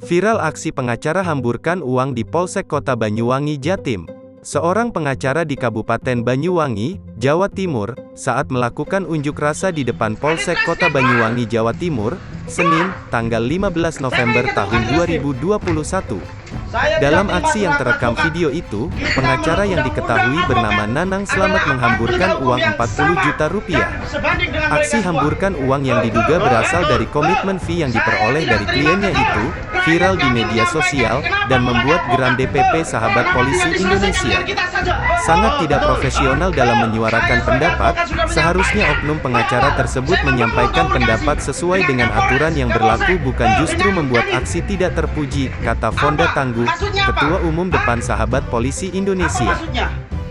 Viral aksi pengacara hamburkan uang di Polsek Kota Banyuwangi, Jatim. Seorang pengacara di Kabupaten Banyuwangi, Jawa Timur, saat melakukan unjuk rasa di depan Polsek Kota Banyuwangi, Jawa Timur, Senin, tanggal 15 November tahun 2021. Dalam aksi yang terekam video itu, pengacara yang diketahui bernama Nanang Slamet menghamburkan uang 40 juta rupiah. Aksi hamburkan uang yang diduga berasal dari komitmen fee yang diperoleh dari kliennya itu, viral di media sosial, dan membuat geram DPP Sahabat Polisi Indonesia. Sangat tidak profesional dalam menyuarakan pendapat, seharusnya oknum pengacara tersebut menyampaikan pendapat sesuai dengan aturan yang berlaku bukan justru membuat aksi tidak terpuji, kata Fonda Tangguh, Ketua Umum Depan Sahabat Polisi Indonesia.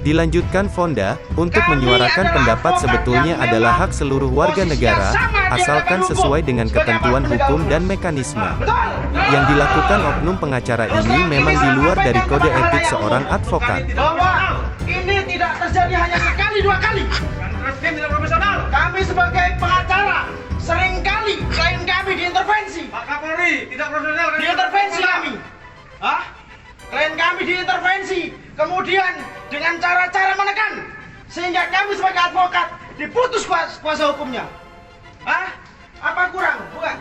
Dilanjutkan Fonda, untuk menyuarakan pendapat sebetulnya adalah hak seluruh warga negara, asalkan sesuai dengan ketentuan hukum dan mekanisme. Yang dilakukan oknum pengacara ini memang di luar dari kode etik seorang advokat. Bahwa ini tidak terjadi hanya sekali dua kali. Kami sebagai pengacara seringkali klien kami diintervensi. Pak Kapolri tidak profesional. Diintervensi kami. Klien kami diintervensi. Kemudian dengan cara-cara menekan sehingga kami sebagai advokat diputus kuasa hukumnya. Apa kurang? Bukan.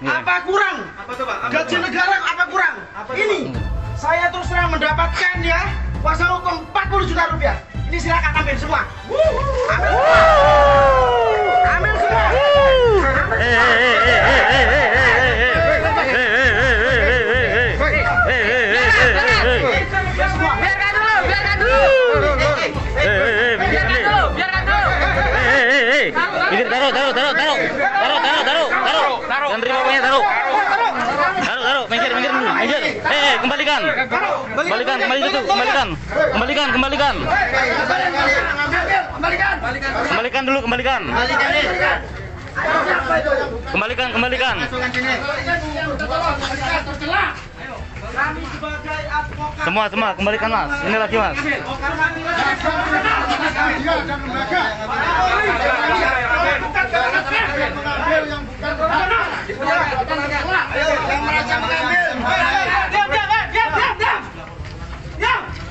Apa kurang? Apa tuh, Pak? Gaji negara apa kurang? Ini saya terus terang mendapatkan ya kuasa hukum 40 juta rupiah. Ini silakan ambil semua. Ambil semua. Jangan terima uangnya, taruh, minggir dulu, minggir. Kembalikan itu, kembalikan. Kami sebagai advokat Semua, kembalikan Mas. Ini lagi Mas.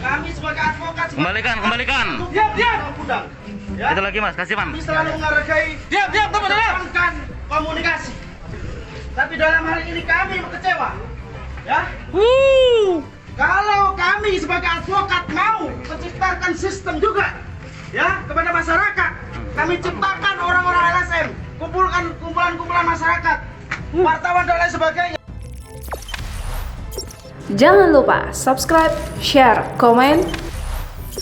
Kami sebagai advokat Kembalikan. Ya. Itu lagi Mas, kasih Mas. Kami selalu menghargai mengedepankan komunikasi. Tapi dalam hal ini kami kecewa. Ya. Kalau kami sebagai advokat mau menciptakan sistem juga ya kepada masyarakat, kami ciptakan orang-orang LSM, kumpulan masyarakat, wartawan dan lain sebagainya. Jangan lupa subscribe, share, komen,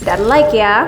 dan like ya.